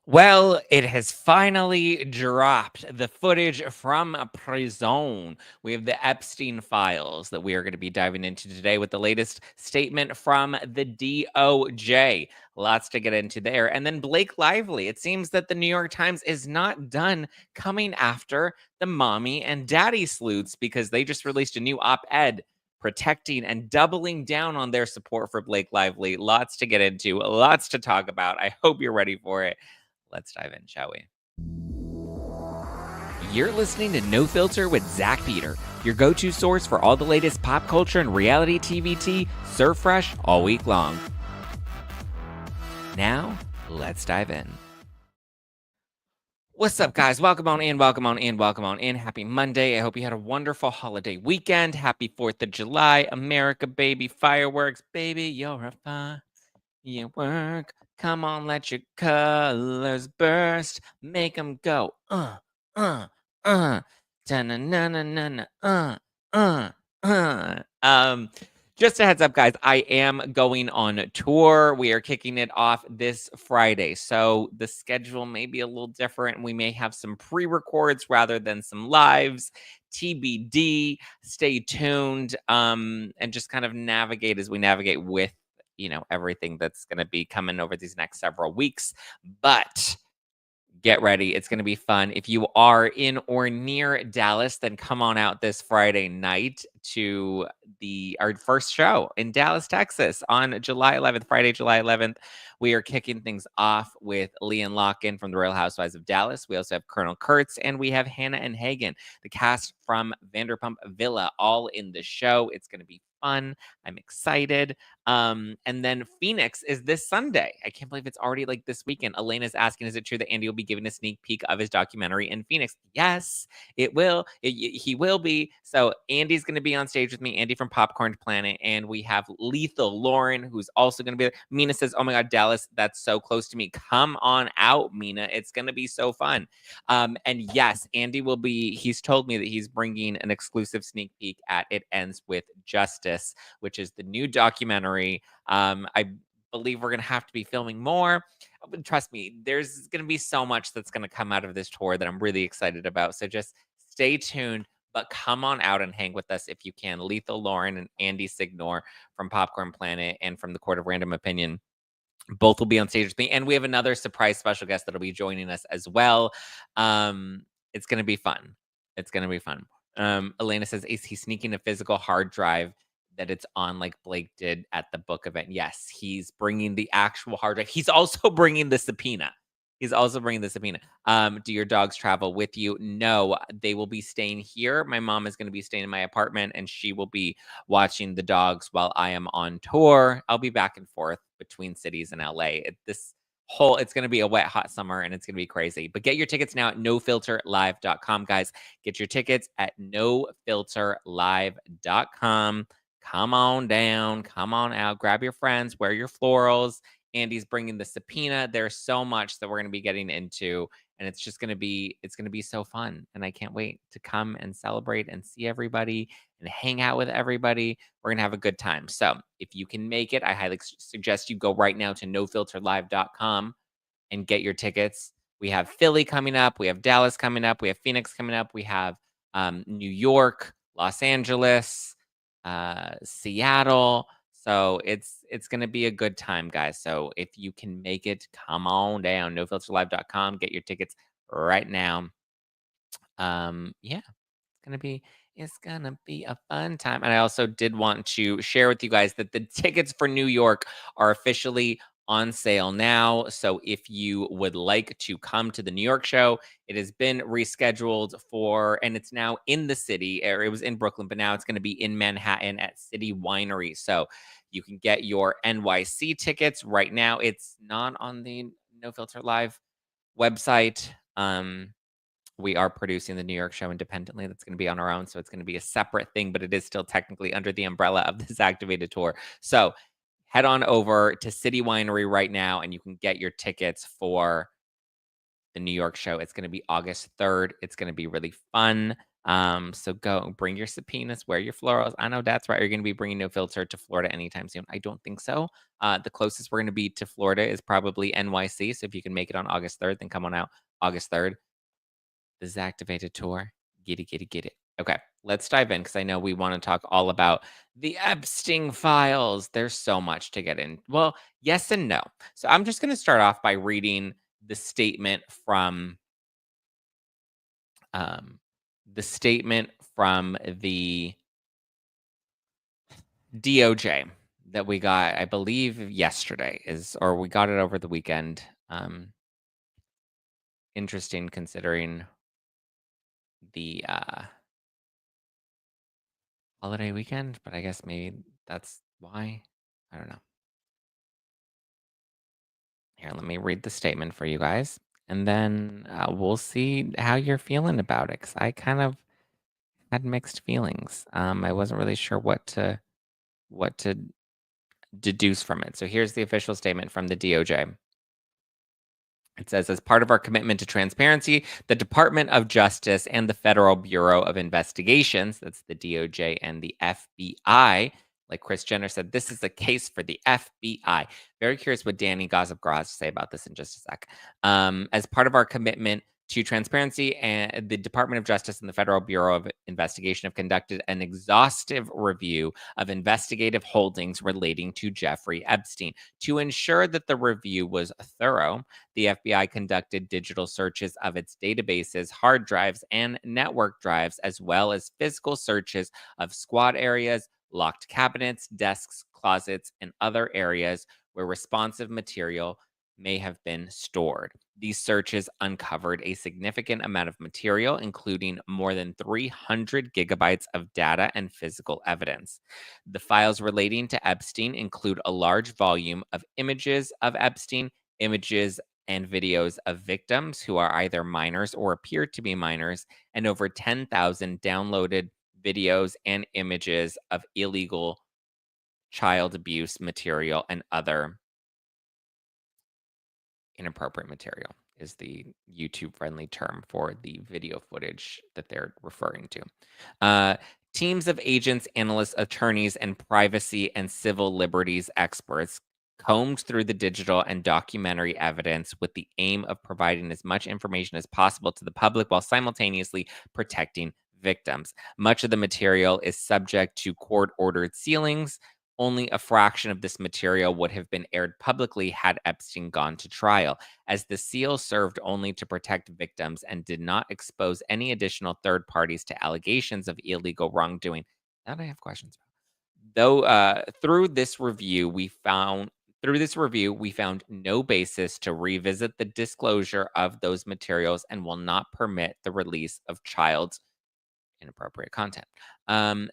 Well, it has finally dropped the footage from prison. We have the Epstein files that we are going to be diving into today with the latest statement from the DOJ. Lots to get into there. And then Blake Lively. It seems that the New York Times is not done coming after the mommy and daddy sleuths because they just released a new op ed protecting and doubling down on their support for Blake Lively. Lots to get into, lots to talk about. I hope you're ready for it. Let's dive in, shall we? You're listening to No Filter with Zack Peter, your go-to source for all the latest pop culture and reality TV tea, served fresh all week long. Now, let's dive in. What's up, guys? Welcome on in, welcome on in, welcome on in. Happy Monday. I hope you had a wonderful holiday weekend. Happy 4th of July, America, baby. Fireworks, baby. You're a firework. Come on, let your colors burst. Make them go, uh, uh. Da-na-na-na-na-na, uh. Just a heads up, guys, I am going on tour. We are kicking it off this Friday. So the schedule may be a little different. We may have some pre-records rather than some lives. TBD. Stay tuned. And just kind of navigate as we navigate with, everything that's going to be coming over these next several weeks. But get ready. It's going to be fun. If you are in or near Dallas, then come on out this Friday night to our first show in Dallas, Texas on July 11th, Friday, July 11th. We are kicking things off with Leon Locken from The Real Housewives of Dallas. We also have Colonel Kurtz and we have Hannah and Hagen, the cast from Vanderpump Villa, all in the show. It's going to be fun. I'm excited. And then Phoenix is this Sunday. I can't believe it's already like this weekend. Elena's asking, is it true that Andy will be giving a sneak peek of his documentary in Phoenix? Yes, it will. He will be. So Andy's going to be on stage with me, Andy from Popcorn Planet, and we have Lethal Lauren, who's also going to be there. Mina says, oh my God, Dallas, that's so close to me. Come on out, Mina. It's going to be so fun. And yes, Andy will be, he's told me that he's bringing an exclusive sneak peek at It Ends with Justice, which is the new documentary. I believe we're going to have to be filming more. But trust me, there's going to be so much that's going to come out of this tour that I'm really excited about. So just stay tuned, but come on out and hang with us if you can. Lethal Lauren and Andy Signor from Popcorn Planet and from the Court of Random Opinion. Both will be on stage with me. And we have another surprise special guest that'll be joining us as well. It's going to be fun. It's going to be fun. Elena says, is he sneaking a physical hard drive that it's on like Blake did at the book event? Yes, he's bringing the actual hard drive. He's also bringing the subpoena. Do your dogs travel with you? No, they will be staying here. My mom is going to be staying in my apartment and she will be watching the dogs while I am on tour. I'll be back and forth between cities and LA. It's going to be a wet, hot summer and it's going to be crazy. But get your tickets now at nofilterlive.com, guys. Get your tickets at nofilterlive.com. Come on down, come on out, grab your friends, wear your florals. Andy's bringing the subpoena. There's so much that we're going to be getting into, and it's going to be so fun. And I can't wait to come and celebrate and see everybody and hang out with everybody. We're going to have a good time. So if you can make it, I highly suggest you go right now to nofilterlive.com and get your tickets. We have Philly coming up. We have Dallas coming up. We have Phoenix coming up. We have New York, Los Angeles, Seattle. So it's going to be a good time, guys. So if you can make it, come on down. Nofilterlive.com. Get your tickets right now. Yeah, it's gonna be a fun time. And I also did want to share with you guys that the tickets for New York are officially on sale now. So if you would like to come to the New York show, it has been rescheduled and it's now in the city, or it was in Brooklyn, but now it's going to be in Manhattan at City Winery. So you can get your NYC tickets right now. It's not on the No Filter Live website. We are producing the New York show independently. That's going to be on our own. So it's going to be a separate thing, but it is still technically under the umbrella of this activated tour. So head on over to City Winery right now and you can get your tickets for the New York show. It's going to be August 3rd. It's going to be really fun. So go bring your subpoenas, wear your florals. I know that's right. Are you going to be bringing no filter to Florida anytime soon? I don't think so. The closest we're going to be to Florida is probably NYC. So if you can make it on August 3rd, then come on out August 3rd. The Zactivated tour. Get it, get it, get it. Okay, let's dive in because I know we want to talk all about the Epstein files. There's so much to get in. Well, yes and no. So I'm just going to start off by reading the statement from um, the DOJ that we got, I believe, yesterday or we got it over the weekend. Interesting considering the holiday weekend, but I guess maybe that's why. I don't know. Here, let me read the statement for you guys, and then we'll see how you're feeling about it. Because I kind of had mixed feelings. I wasn't really sure what to deduce from it. So here's the official statement from the DOJ. It says, as part of our commitment to transparency, the Department of Justice and the Federal Bureau of Investigations, that's the DOJ and the FBI, like Chris Jenner said, this is a case for the FBI. Very curious what Danny Gossip Girl has to say about this in just a sec. As part of our commitment to transparency, and the Department of Justice and the Federal Bureau of Investigation have conducted an exhaustive review of investigative holdings relating to Jeffrey Epstein. To ensure that the review was thorough, the FBI conducted digital searches of its databases, hard drives, and network drives, as well as physical searches of squad areas, locked cabinets, desks, closets, and other areas where responsive material may have been stored. These searches uncovered a significant amount of material, including more than 300 gigabytes of data and physical evidence. The files relating to Epstein include a large volume of images of Epstein, images and videos of victims who are either minors or appear to be minors, and over 10,000 downloaded videos and images of illegal child abuse material and other inappropriate material is the YouTube friendly term for the video footage that they're referring to. Uh, Teams of agents, analysts, attorneys, and privacy and civil liberties experts combed through the digital and documentary evidence with the aim of providing as much information as possible to the public while simultaneously protecting victims. Much of the material is subject to court ordered sealings. Only a fraction of this material would have been aired publicly had Epstein gone to trial, as the seal served only to protect victims and did not expose any additional third parties to allegations of illegal wrongdoing. That I have questions about. Though through this review, we found no basis to revisit the disclosure of those materials and will not permit the release of child inappropriate content.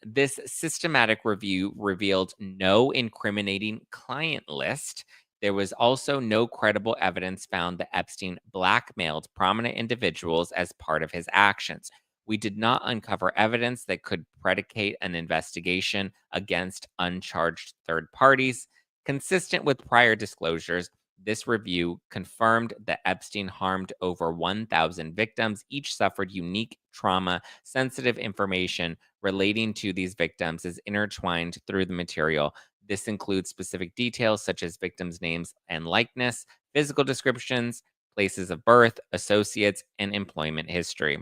This systematic review revealed no incriminating client list. There was also no credible evidence found that Epstein blackmailed prominent individuals as part of his actions. We did not uncover evidence that could predicate an investigation against uncharged third parties. Consistent with prior disclosures, this review confirmed that Epstein harmed over 1,000 victims. Each suffered unique trauma. Sensitive information relating to these victims is intertwined through the material. This includes specific details such as victims' names and likeness, physical descriptions, places of birth, associates, and employment history.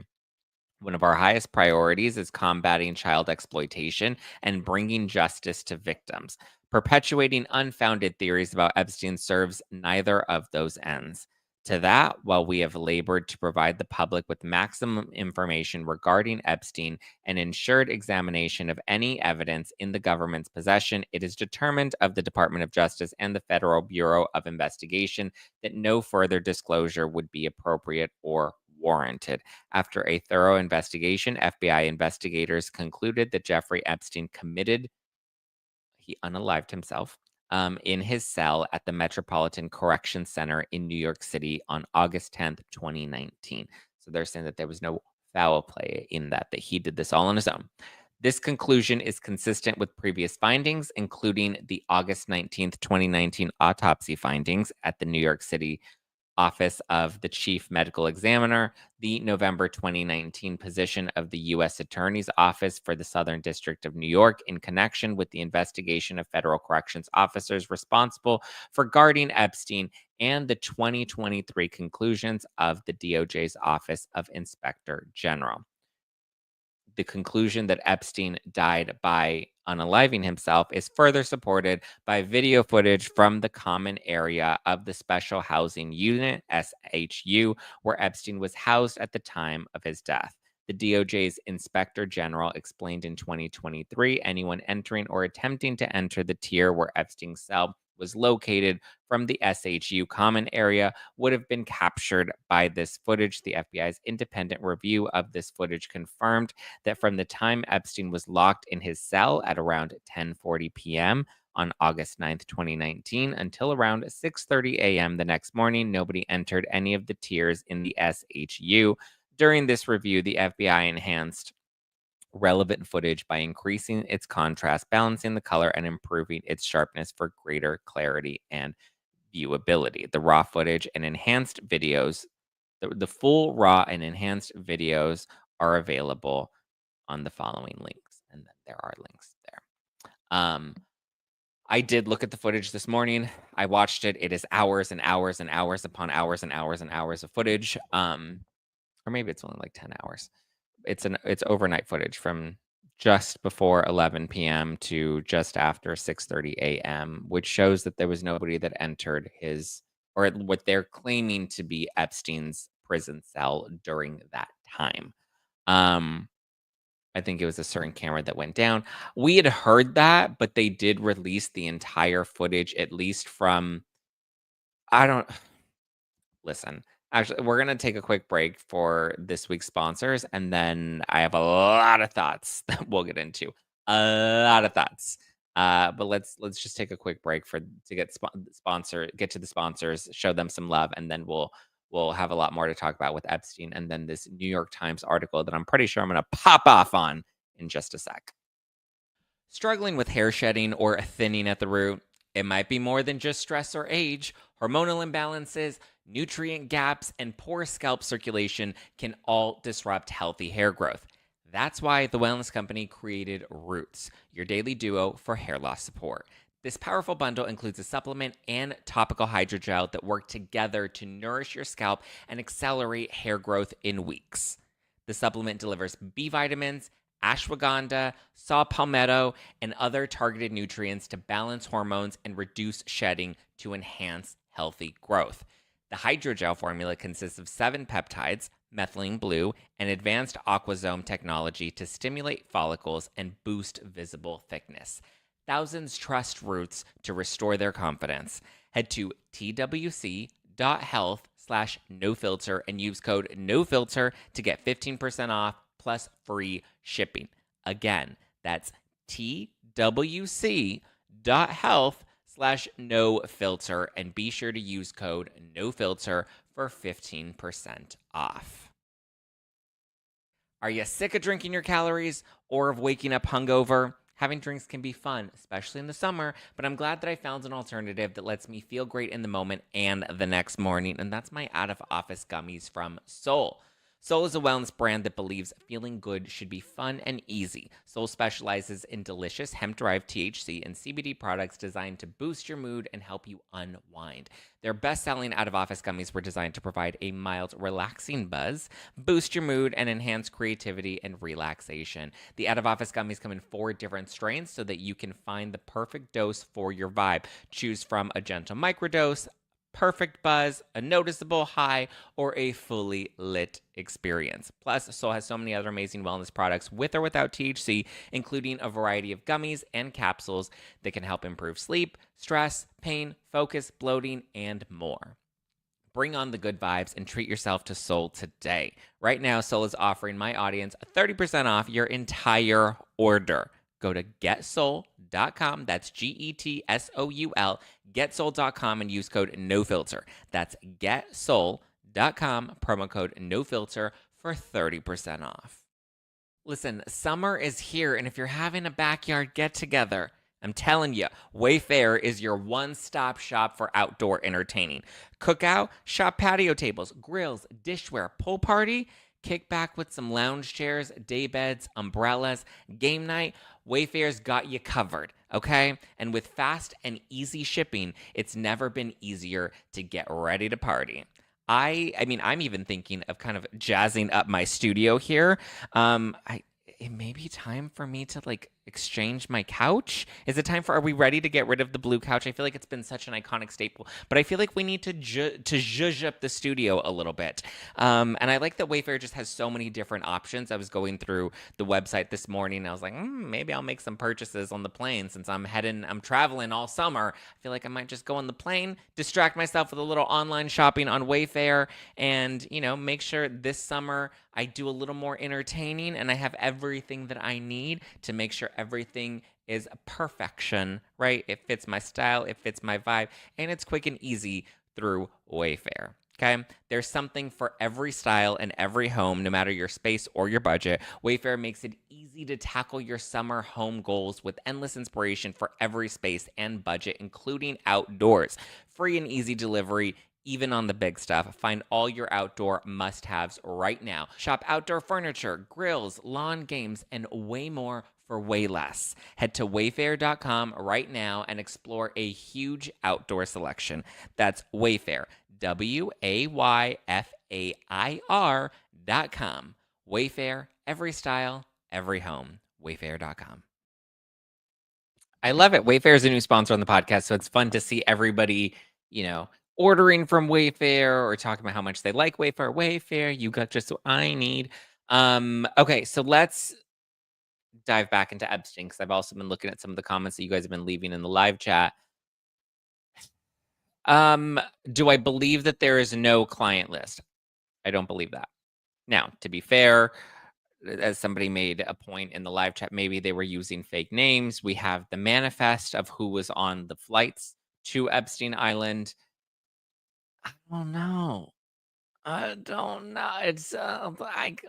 One of our highest priorities is combating child exploitation and bringing justice to victims. Perpetuating unfounded theories about Epstein serves neither of those ends. To that, while we have labored to provide the public with maximum information regarding Epstein and ensured examination of any evidence in the government's possession, it is determined of the Department of Justice and the Federal Bureau of Investigation that no further disclosure would be appropriate or warranted. After a thorough investigation, FBI investigators concluded that Jeffrey Epstein he unalived himself in his cell at the Metropolitan Correction Center in New York City on August 10th, 2019. So they're saying that there was no foul play in that he did this all on his own. This conclusion is consistent with previous findings, including the August 19th, 2019 autopsy findings at the New York City Office of the Chief Medical Examiner, the November 2019 position of the U.S. Attorney's Office for the Southern District of New York in connection with the investigation of federal corrections officers responsible for guarding Epstein, and the 2023 conclusions of the DOJ's Office of Inspector General. The conclusion that Epstein died by unaliving himself is further supported by video footage from the common area of the Special Housing Unit, SHU, where Epstein was housed at the time of his death. The DOJ's Inspector General explained in 2023 anyone entering or attempting to enter the tier where Epstein's cell was located from the SHU common area would have been captured by this footage. The FBI's independent review of this footage confirmed that from the time Epstein was locked in his cell at around 10:40 p.m. on August 9th, 2019, until around 6:30 a.m. the next morning, nobody entered any of the tiers in the SHU. During this review, the FBI enhanced relevant footage by increasing its contrast, balancing the color, and improving its sharpness for greater clarity and viewability. The raw footage and enhanced videos, the full raw and enhanced videos are available on the following links. And then there are links there. I did look at the footage this morning. I watched it. It is hours and hours and hours upon hours and hours and hours of footage. Or maybe it's only like 10 hours. It's overnight footage from just before 11 p.m. to just after 6:30 a.m., which shows that there was nobody that entered his, or what they're claiming to be Epstein's prison cell during that time. I think it was a certain camera that went down. We had heard that, but they did release the entire footage, at least from, I don't listen. Actually, we're going to take a quick break for this week's sponsors, and then I have a lot of thoughts that we'll get into. A lot of thoughts. But let's just take a quick break to get get to the sponsors, show them some love, and then we'll have a lot more to talk about with Epstein, and then this New York Times article that I'm pretty sure I'm going to pop off on in just a sec. Struggling with hair shedding or thinning at the root? It might be more than just stress or age. Hormonal imbalances, nutrient gaps, and poor scalp circulation can all disrupt healthy hair growth. That's why the Wellness Company created Roots, your daily duo for hair loss support. This powerful bundle includes a supplement and topical hydrogel that work together to nourish your scalp and accelerate hair growth in weeks. The supplement delivers B vitamins, ashwagandha, saw palmetto, and other targeted nutrients to balance hormones and reduce shedding to enhance healthy growth. The hydrogel formula consists of 7 peptides, methylene blue, and advanced aquasome technology to stimulate follicles and boost visible thickness. Thousands trust Roots to restore their confidence. Head to twc.health/nofilter and use code NOFILTER to get 15% off plus free shipping. Again, that's twc.health/nofilter, and be sure to use code NOFILTER for 15% off. Are you sick of drinking your calories or of waking up hungover? Having drinks can be fun, especially in the summer, but I'm glad that I found an alternative that lets me feel great in the moment and the next morning, and that's my out-of-office gummies from Soul. Soul is a wellness brand that believes feeling good should be fun and easy. Soul specializes in delicious hemp-derived THC and CBD products designed to boost your mood and help you unwind. Their best-selling out-of-office gummies were designed to provide a mild, relaxing buzz, boost your mood, and enhance creativity and relaxation. The out-of-office gummies come in 4 different strains so that you can find the perfect dose for your vibe. Choose from a gentle microdose, perfect buzz, a noticeable high, or a fully lit experience. Plus, Soul has so many other amazing wellness products with or without THC, including a variety of gummies and capsules that can help improve sleep, stress, pain, focus, bloating, and more. Bring on the good vibes and treat yourself to Soul today. Right now, Soul is offering my audience 30% off your entire order. Go to getsoul.com. That's GETSOUL. Getsoul.com and use code NOFILTER. That's getsoul.com, promo code NOFILTER for 30% off. Listen, summer is here, and if you're having a backyard get-together, I'm telling you, Wayfair is your one-stop shop for outdoor entertaining. Cookout, shop patio tables, grills, dishware, pool party, kick back with some lounge chairs, day beds, umbrellas, game night. Wayfair's got you covered, okay? And with fast and easy shipping, it's never been easier to get ready to party. I mean, I'm even thinking of kind of jazzing up my studio here. It may be time for me to like exchange my couch. Is it time for? Are we ready to get rid of the blue couch? I feel like it's been such an iconic staple, but I feel like we need to zhuzh up the studio a little bit. And I like that Wayfair just has so many different options. I was going through the website this morning, and I was like, maybe I'll make some purchases on the plane since I'm traveling all summer. I feel like I might just go on the plane, distract myself with a little online shopping on Wayfair, and make sure this summer I do a little more entertaining and I have everything that I need to make sure everything is perfection, right? It fits my style, it fits my vibe, and it's quick and easy through Wayfair. Okay, there's something for every style and every home, no matter your space or your budget. Wayfair makes it easy to tackle your summer home goals with endless inspiration for every space and budget, including outdoors. Free and easy delivery, even on the big stuff. Find all your outdoor must-haves right now. Shop outdoor furniture, grills, lawn games, and way more for way less. Head to wayfair.com right now and explore a huge outdoor selection. That's Wayfair, WAYFAIR.com. Wayfair, every style, every home. Wayfair.com. I love it. Wayfair is a new sponsor on the podcast, so it's fun to see everybody, ordering from Wayfair or talking about how much they like Wayfair. Wayfair, you got just what I need. Okay, so let's dive back into Epstein because I've also been looking at some of the comments that you guys have been leaving in the live chat. Um, do I believe that there is no client list? I don't believe that. Now, to be fair, as somebody made a point in the live chat, maybe they were using fake names. We have the manifest of who was on the flights to Epstein Island. I don't know. I don't know. It's like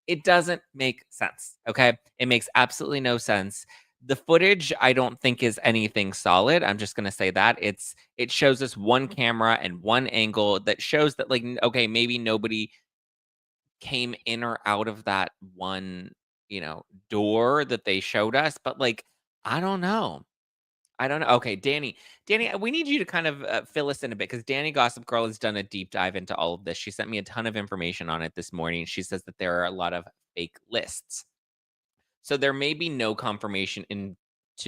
it doesn't make sense. Okay, it makes absolutely no sense. The footage I don't think is anything solid. I'm just gonna say that it shows us one camera and one angle that shows that like okay, maybe nobody came in or out of that one, door that they showed us, but, like, I don't know. I don't know. Okay, Danny, we need you to kind of, fill us in a bit because Danny Gossip Girl has done a deep dive into all of this. She sent me a ton of information on it this morning. She says that there are a lot of fake lists. So there may be no confirmation into,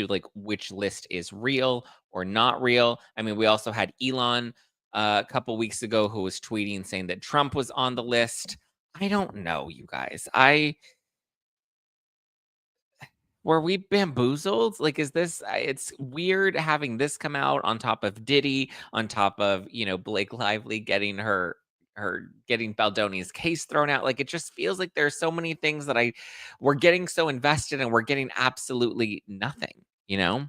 like, which list is real or not real. I mean, we also had Elon, a couple weeks ago who was tweeting saying that Trump was on the list. I don't know, you guys. Were we bamboozled? Like, is this it's weird having this come out on top of Diddy, on top of, Blake Lively getting her getting Baldoni's case thrown out. Like, it just feels like there's so many things that we're getting so invested and we're getting absolutely nothing, you know?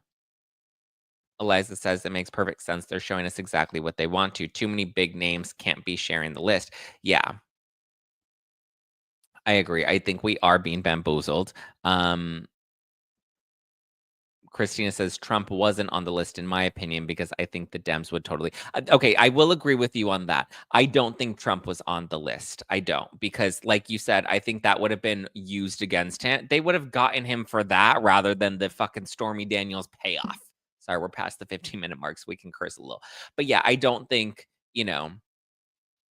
Eliza says it makes perfect sense. They're showing us exactly what they want to. Too many big names can't be sharing the list. Yeah, I agree. I think we are being bamboozled. Um, Christina says Trump wasn't on the list, in my opinion, because I think the Dems would totally. Okay, I will agree with you on that. I don't think Trump was on the list. I don't, because, like you said, I think that would have been used against him. They would have gotten him for that rather than the fucking Stormy Daniels payoff. Sorry, we're past the 15-minute mark, so we can curse a little. But yeah, I don't think,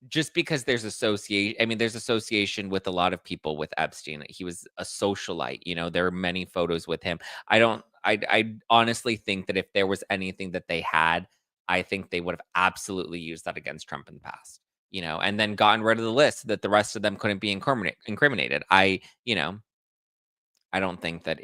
just because there's association with a lot of people with Epstein. He was a socialite, there are many photos with him. I honestly think that if there was anything that they had, I think they would have absolutely used that against Trump in the past, and then gotten rid of the list so that the rest of them couldn't be incriminated. I don't think that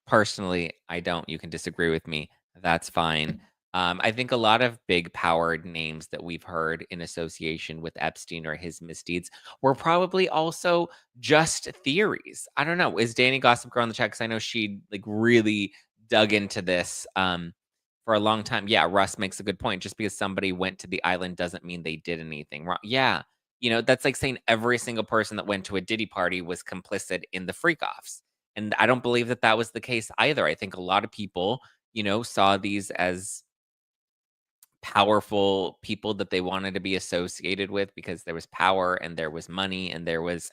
personally, I don't. You can disagree with me. That's fine. I think a lot of big powered names that we've heard in association with Epstein or his misdeeds were probably also just theories. I don't know. Is Danny Gossip Girl on the chat? Because I know she like really dug into this for a long time. Yeah, Russ makes a good point. Just because somebody went to the island doesn't mean they did anything wrong. Yeah. That's like saying every single person that went to a Diddy party was complicit in the freak offs. And I don't believe that that was the case either. I think a lot of people, saw these as powerful people that they wanted to be associated with because there was power and there was money and there was,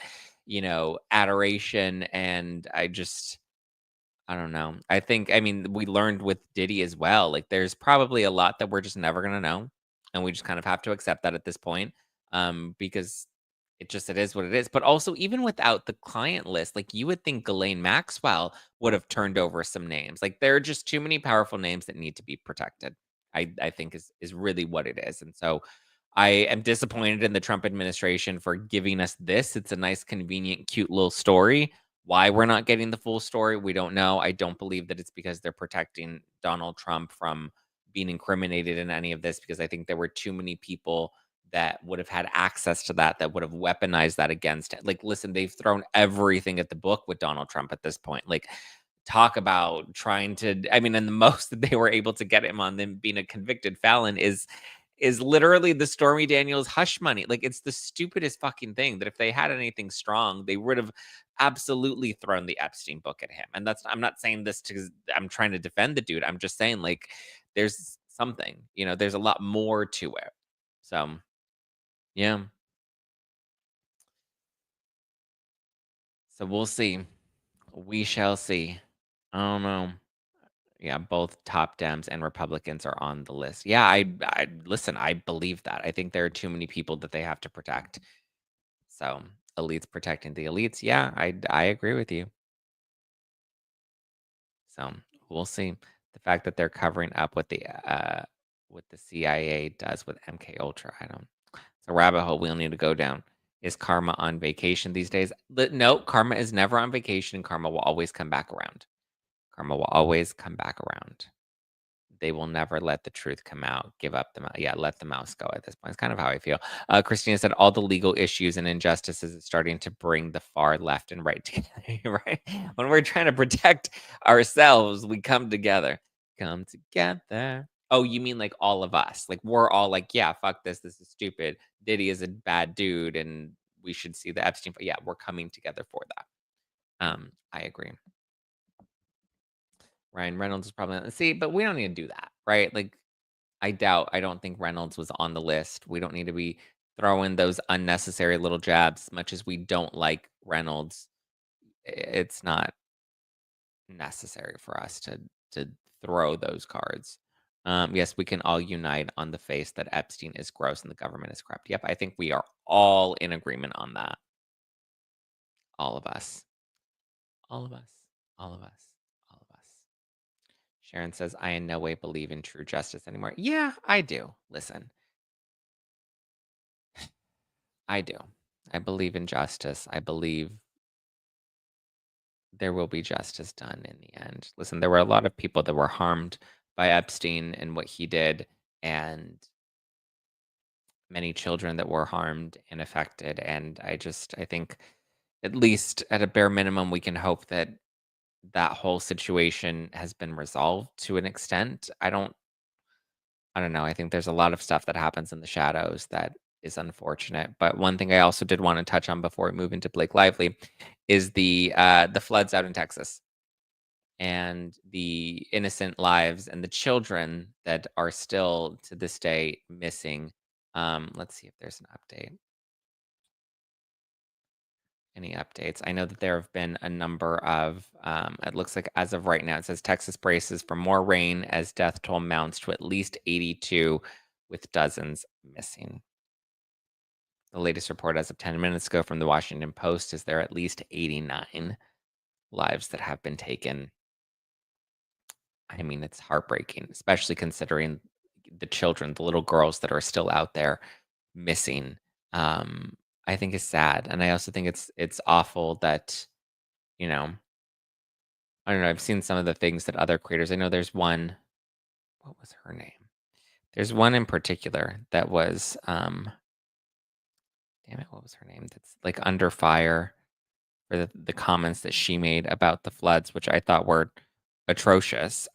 adoration. And I don't know. I mean, we learned with Diddy as well. Like, there's probably a lot that we're just never gonna know, and we just kind of have to accept that at this point, because it is what it is. But also, even without the client list, like, you would think Ghislaine Maxwell would have turned over some names. Like, there are just too many powerful names that need to be protected. I think is really what it is, and so I am disappointed in the Trump administration for giving us this. It's a nice, convenient, cute little story. Why we're not getting the full story, we don't know. I don't believe that it's because they're protecting Donald Trump from being incriminated in any of this, because I think there were too many people that would have had access to that would have weaponized that against it. Like, listen, they've thrown everything at the book with Donald Trump at this point. Like, talk about trying to, I mean, and the most that they were able to get him on them being a convicted felon is literally the Stormy Daniels hush money. Like, it's the stupidest fucking thing that if they had anything strong, they would have absolutely thrown the Epstein book at him. And I'm not saying this because I'm trying to defend the dude. I'm just saying, like, there's something, there's a lot more to it. So, yeah. So we'll see. We shall see. I don't know. Yeah, both top Dems and Republicans are on the list. Yeah, I listen, I believe that. I think there are too many people that they have to protect. So, elites protecting the elites. Yeah, I agree with you. So, we'll see. The fact that they're covering up what the CIA does with MK Ultra, I don't. It's a rabbit hole we'll need to go down. Is karma on vacation these days? No, karma is never on vacation. Karma will always come back around. Karma will always come back around. They will never let the truth come out. Give up the yeah, let the mouse go at this point. It's kind of how I feel. Christina said all the legal issues and injustices is starting to bring the far left and right together. Right? When we're trying to protect ourselves, we come together. Come together. Oh, you mean like all of us? Like, we're all like, yeah, fuck this. This is stupid. Diddy is a bad dude, and we should see the Epstein. But yeah, we're coming together for that. I agree. Ryan Reynolds is probably not, see, but we don't need to do that, right? Like, I don't think Reynolds was on the list. We don't need to be throwing those unnecessary little jabs. Much as we don't like Reynolds, it's not necessary for us to throw those cards. Yes, we can all unite on the face that Epstein is gross and the government is corrupt. Yep, I think we are all in agreement on that. All of us. All of us. All of us. All of us. Sharon says, I in no way believe in true justice anymore. Yeah, I do. Listen, I do. I believe in justice. I believe there will be justice done in the end. Listen, there were a lot of people that were harmed by Epstein and what he did, and many children that were harmed and affected. And I think, at least at a bare minimum, we can hope that that whole situation has been resolved to an extent. I don't know. I think there's a lot of stuff that happens in the shadows that is unfortunate. But one thing I also did want to touch on before we move into Blake Lively is the floods out in Texas and the innocent lives and the children that are still to this day missing. Let's see if there's an update. Any updates? I know that there have been a number of, it looks like as of right now, it says Texas braces for more rain as death toll mounts to at least 82 with dozens missing. The latest report as of 10 minutes ago from the Washington Post is there are at least 89 lives that have been taken. I mean, it's heartbreaking, especially considering the children, the little girls that are still out there missing. Um, I think is sad. And I also think it's awful that, you know, I don't know, I've seen some of the things that other creators, I know there's one, what was her name? There's one in particular that was, damn it, what was her name? That's like under fire for the comments that she made about the floods, which I thought were atrocious.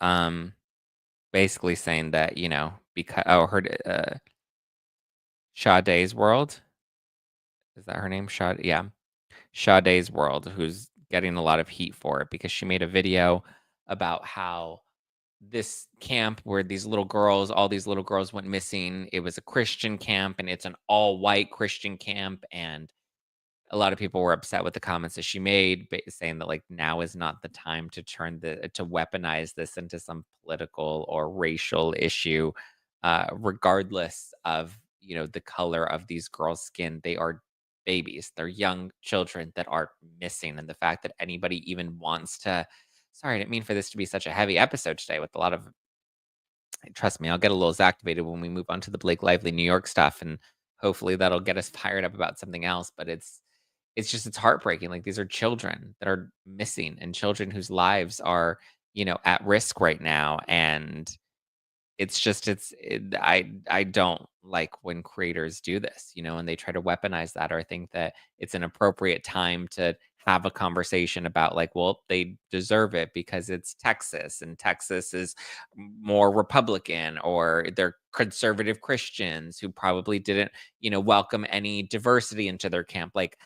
Basically saying that, because, oh, her, Sade's World. Is that her name? Yeah. Sade's World, who's getting a lot of heat for it because she made a video about how this camp where these little girls, all these little girls went missing. It was a Christian camp and it's an all white Christian camp. And a lot of people were upset with the comments that she made, saying that like now is not the time to to weaponize this into some political or racial issue, regardless of the color of these girls' skin. They are babies. They're young children that are missing, and the fact that anybody even wants to. Sorry, I didn't mean for this to be such a heavy episode today with a lot of trust me, I'll get a little activated when we move on to the Blake Lively New York stuff, and hopefully that'll get us fired up about something else. But it's heartbreaking. Like these are children that are missing, and children whose lives are at risk right now, and I don't like when creators do this, and they try to weaponize that or think that it's an appropriate time to have a conversation about like, well, they deserve it because it's Texas and Texas is more Republican or they're conservative Christians who probably didn't, welcome any diversity into their camp. Like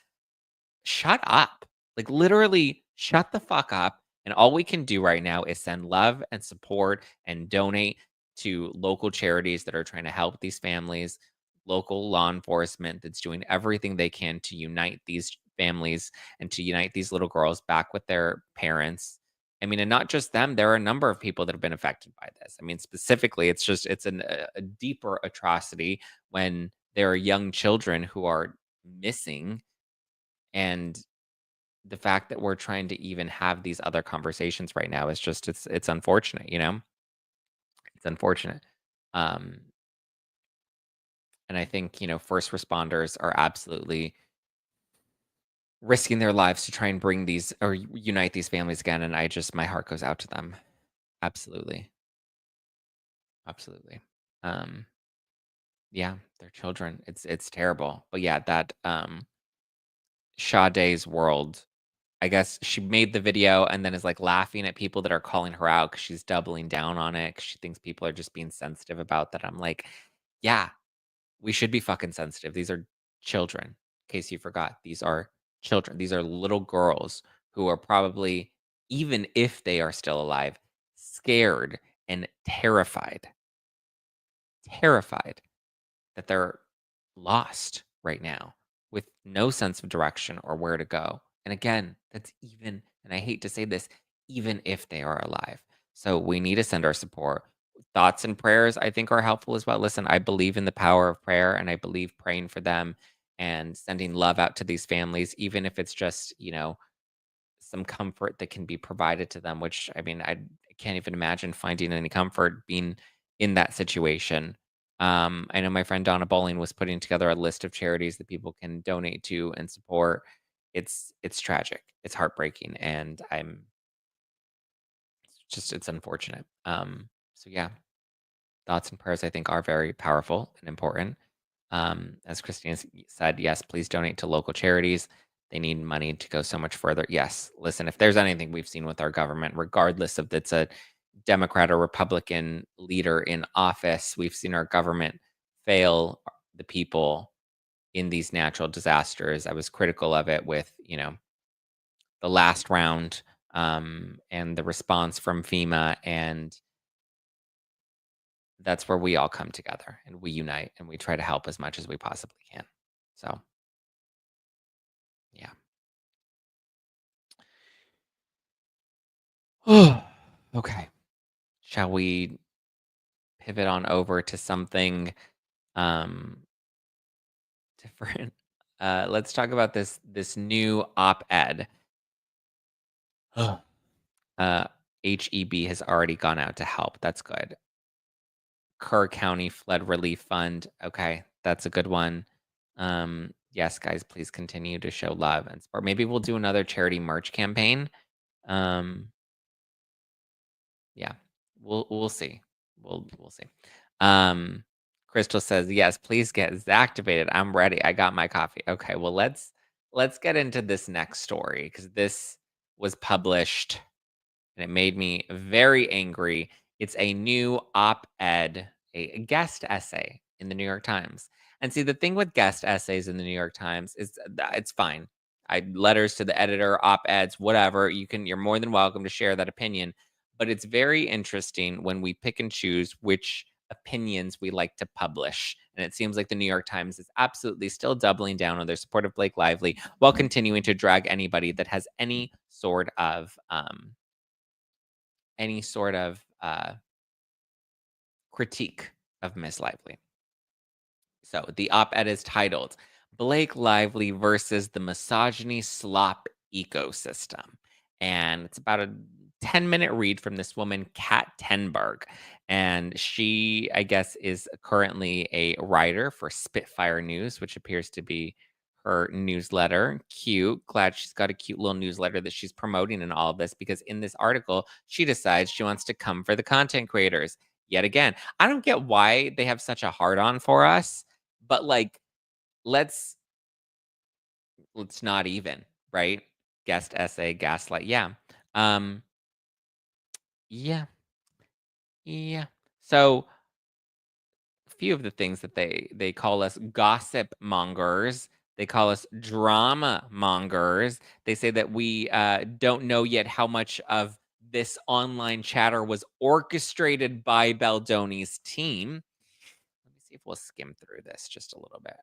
shut up. Like, literally, shut the fuck up. And all we can do right now is send love and support and donate to local charities that are trying to help these families, local law enforcement that's doing everything they can to unite these families and to unite these little girls back with their parents. I mean, and not just them, there are a number of people that have been affected by this. I mean, specifically, it's a deeper atrocity when there are young children who are missing, and the fact that we're trying to even have these other conversations right now is just it's unfortunate, It's unfortunate. Um, and I think, first responders are absolutely risking their lives to try and bring these or unite these families again. And my heart goes out to them. Absolutely. Absolutely. Um, yeah, they're children. It's terrible. But yeah, that Sade's world, I guess she made the video and then is, like, laughing at people that are calling her out because she's doubling down on it because she thinks people are just being sensitive about that. I'm like, "Yeah, we should be fucking sensitive. These are children. In case you forgot, these are children. These are little girls who are probably, even if they are still alive, scared and terrified that they're lost right now with no sense of direction or where to go. And again, that's even, and I hate to say this, even if they are alive. So we need to send our support. Thoughts and prayers, I think, are helpful as well. Listen, I believe in the power of prayer and I believe praying for them and sending love out to these families, even if it's just, some comfort that can be provided to them, which I mean, I can't even imagine finding any comfort being in that situation. I know my friend Donna Bowling was putting together a list of charities that people can donate to and support. It's tragic. It's heartbreaking, and it's unfortunate. So yeah, thoughts and prayers I think are very powerful and important. As Christine said, yes, please donate to local charities. They need money to go so much further. Yes, listen, if there's anything we've seen with our government, regardless of it's a Democrat or Republican leader in office, we've seen our government fail the people in these natural disasters. I was critical of it with, the last round and the response from FEMA. And that's where we all come together and we unite and we try to help as much as we possibly can. So, yeah. Okay. Shall we pivot on over to something um different? Let's talk about this new op-ed. uh HEB has already gone out to help. That's good. Kerr County Flood Relief Fund. Okay, that's a good one. Yes, guys, please continue to show love and support. Maybe we'll do another charity merch campaign. Um, yeah, we'll see. We'll see. Um, Crystal says, "Yes, please get activated. I'm ready. I got my coffee." Okay, well let's get into this next story because this was published and it made me very angry. It's a new op-ed, a guest essay in the New York Times. And see, the thing with guest essays in the New York Times is that it's fine. letters to the editor, op-eds, whatever. You're more than welcome to share that opinion. But it's very interesting when we pick and choose which opinions we like to publish. And it seems like the New York Times is absolutely still doubling down on their support of Blake Lively while continuing to drag anybody that has any sort of critique of Miss Lively. So the op-ed is titled Blake Lively versus the Misogyny Slop Ecosystem. And it's about a 10-minute read from this woman, Kat Tenberg. And she, I guess, is currently a writer for Spitfire News, which appears to be her newsletter. Cute. Glad she's got a cute little newsletter that she's promoting in all of this, because in this article, she decides she wants to come for the content creators. Yet again, I don't get why they have such a hard on for us, but like, let's not even, right? Guest essay, gaslight. Yeah. Um, yeah, yeah. So a few of the things that they call us gossip mongers. They call us drama mongers. They say that we don't know yet how much of this online chatter was orchestrated by Baldoni's team. Let me see if we'll skim through this just a little bit.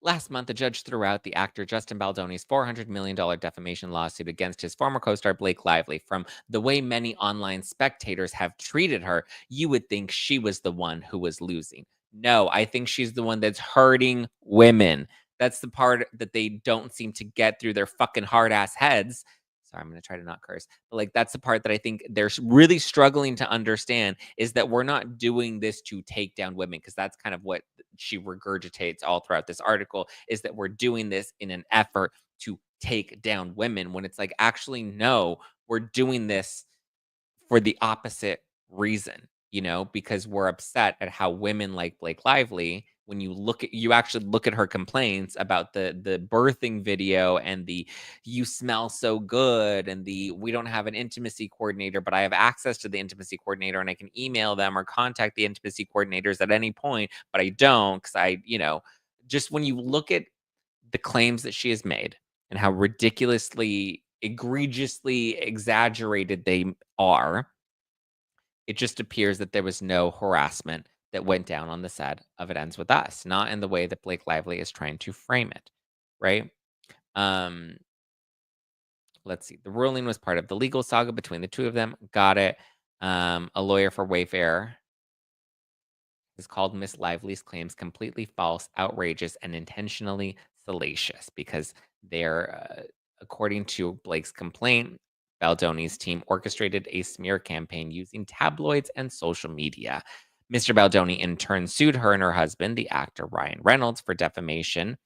Last month, a judge threw out the actor Justin Baldoni's $400 million defamation lawsuit against his former co star Blake Lively. From the way many online spectators have treated her, you would think she was the one who was losing. No, I think she's the one that's hurting women. That's the part that they don't seem to get through their fucking hard ass heads. Sorry, I'm going to try to not curse. But like, that's the part that I think they're really struggling to understand, is that we're not doing this to take down women, because that's kind of what she regurgitates all throughout this article, is that we're doing this in an effort to take down women, when it's like, actually, no, we're doing this for the opposite reason, because we're upset at how women like Blake Lively, when you actually look at her complaints about the birthing video, and the "you smell so good," and the "we don't have an intimacy coordinator, but I have access to the intimacy coordinator and I can email them or contact the intimacy coordinators at any point, but I don't, because just when you look at the claims that she has made and how ridiculously, egregiously exaggerated they are, it just appears that there was no harassment that went down on the set of It Ends With Us, not in the way that Blake Lively is trying to frame it, right? Um, let's see. The ruling was part of the legal saga between the two of them. Got it. A lawyer for Wayfair has called Miss Lively's claims completely false, outrageous, and intentionally salacious, because they're, according to Blake's complaint, Baldoni's team orchestrated a smear campaign using tabloids and social media. Mr. Baldoni in turn sued her and her husband, the actor Ryan Reynolds, for defamation,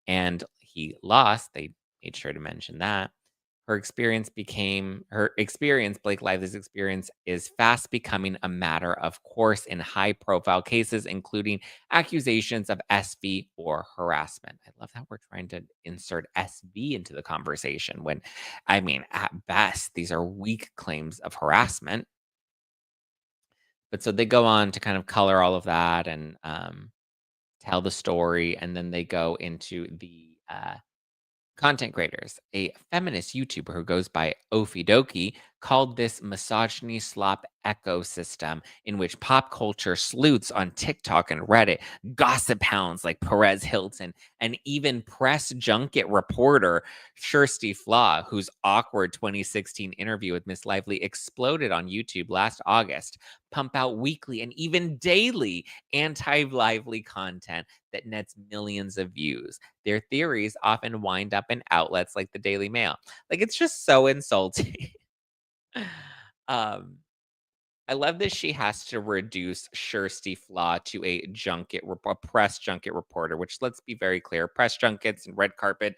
and he lost. They made sure to mention that. Blake Lively's experience, is fast becoming a matter of course in high profile cases, including accusations of SV or harassment. I love that we're trying to insert SV into the conversation when, I mean, at best, these are weak claims of harassment. But so they go on to kind of color all of that and tell the story. And then they go into the content creators. A feminist YouTuber who goes by Ofidoki called this misogyny slop ecosystem, in which pop culture sleuths on TikTok and Reddit, gossip hounds like Perez Hilton, and even press junket reporter Kirsty Flaw, whose awkward 2016 interview with Miss Lively exploded on YouTube last August, pump out weekly and even daily anti-Lively content that nets millions of views. Their theories often wind up in outlets like the Daily Mail. Like, it's just so insulting. um, I love that she has to reduce Kirsty Flaw to a press junket reporter, which, let's be very clear, press junkets and red carpet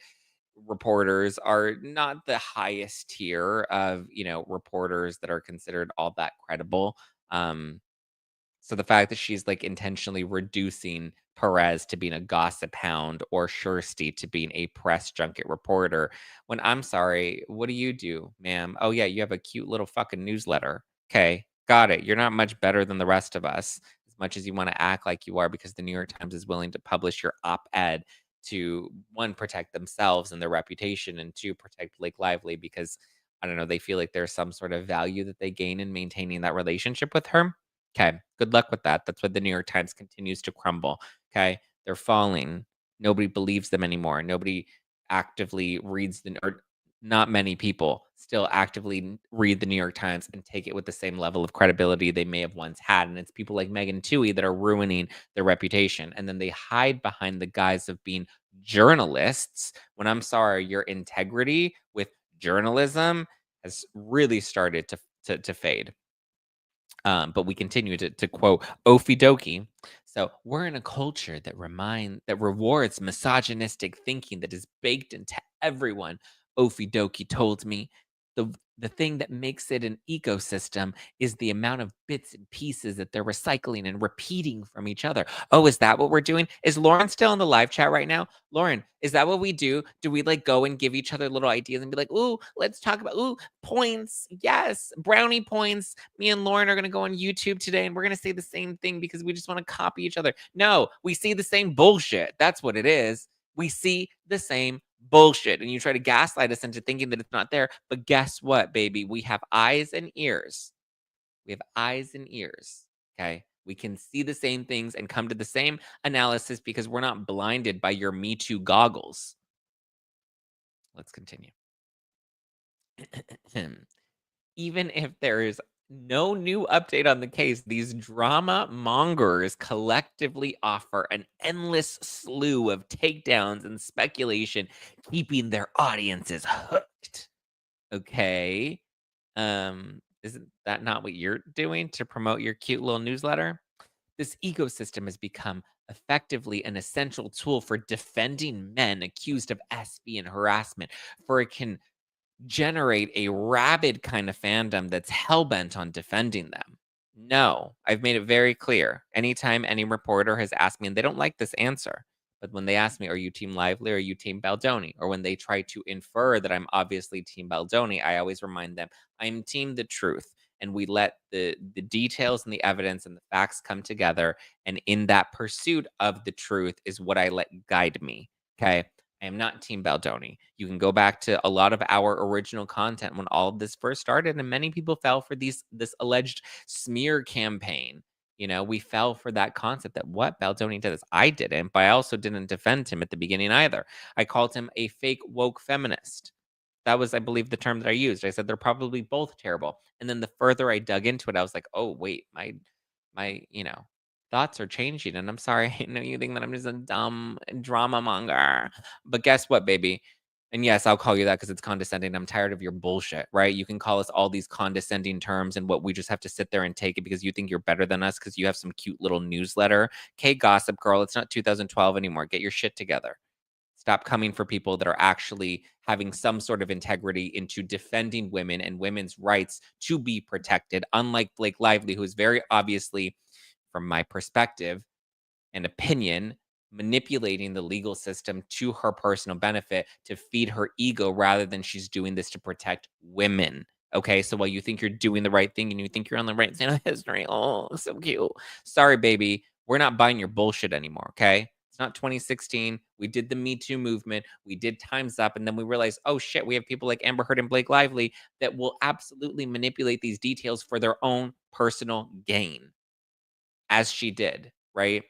reporters are not the highest tier of, reporters that are considered all that credible. So the fact that she's like intentionally reducing Perez to being a gossip hound, or Kirsty to being a press junket reporter, when, I'm sorry, what do you do, ma'am? Oh yeah, you have a cute little fucking newsletter. Okay, got it. You're not much better than the rest of us, as much as you want to act like you are, because the New York Times is willing to publish your op-ed to, one, protect themselves and their reputation, and two, protect Blake Lively because, I don't know, they feel like there's some sort of value that they gain in maintaining that relationship with her. Okay, good luck with that. That's why the New York Times continues to crumble. Okay, they're falling. Nobody believes them anymore. Nobody actively reads or not many people still actively read the New York Times and take it with the same level of credibility they may have once had. And it's people like Megan Twohey that are ruining their reputation. And then they hide behind the guise of being journalists when, I'm sorry, your integrity with journalism has really started to fade. But we continue to quote Okie dokie. So we're in a culture that rewards misogynistic thinking that is baked into everyone. Okie dokie told me. The thing that makes it an ecosystem is the amount of bits and pieces that they're recycling and repeating from each other. Oh, is that what we're doing? Is Lauren still in the live chat right now? Lauren, is that what we do? Do we like go and give each other little ideas and be like, ooh, let's talk about points? Yes, brownie points. Me and Lauren are going to go on YouTube today and we're going to say the same thing because we just want to copy each other. No, we see the same bullshit. That's what it is. We see the same bullshit. And you try to gaslight us into thinking that it's not there. But guess what, baby? We have eyes and ears. We have eyes and ears. Okay. We can see the same things and come to the same analysis because we're not blinded by your Me Too goggles. Let's continue. Even if there is no new update on the case, these drama mongers collectively offer an endless slew of takedowns and speculation, keeping their audiences hooked. Okay. Isn't that not what you're doing to promote your cute little newsletter? This ecosystem has become effectively an essential tool for defending men accused of SB and harassment, for it can generate a rabid kind of fandom that's hell-bent on defending them. No, I've made it very clear. Anytime any reporter has asked me, and they don't like this answer, but when they ask me, are you Team Lively or are you Team Baldoni? Or when they try to infer that I'm obviously Team Baldoni, I always remind them, I'm Team the Truth. And we let the details and the evidence and the facts come together. And in that pursuit of the truth is what I let guide me. Okay. I am not Team Baldoni. You can go back to a lot of our original content when all of this first started, and many people fell for this alleged smear campaign. You know, we fell for that concept that what Baldoni did this. I didn't, but I also didn't defend him at the beginning either. I called him a fake woke feminist. That was, I believe, the term that I used. I said they're probably both terrible. And then the further I dug into it, I was like, oh wait, my thoughts are changing. And I'm sorry, I know you think that I'm just a dumb drama monger. But guess what, baby? And yes, I'll call you that because it's condescending. I'm tired of your bullshit, right? You can call us all these condescending terms and what we just have to sit there and take it because you think you're better than us because you have some cute little newsletter. Okay, gossip girl, it's not 2012 anymore. Get your shit together. Stop coming for people that are actually having some sort of integrity into defending women and women's rights to be protected, unlike Blake Lively, who is very obviously, from my perspective and opinion, manipulating the legal system to her personal benefit to feed her ego rather than she's doing this to protect women. Okay, so while you think you're doing the right thing and you think you're on the right side of history, oh, so cute. Sorry, baby, we're not buying your bullshit anymore. Okay, it's not 2016. We did the Me Too movement. We did Time's Up, and then we realized, oh shit, we have people like Amber Heard and Blake Lively that will absolutely manipulate these details for their own personal gain, as she did, right?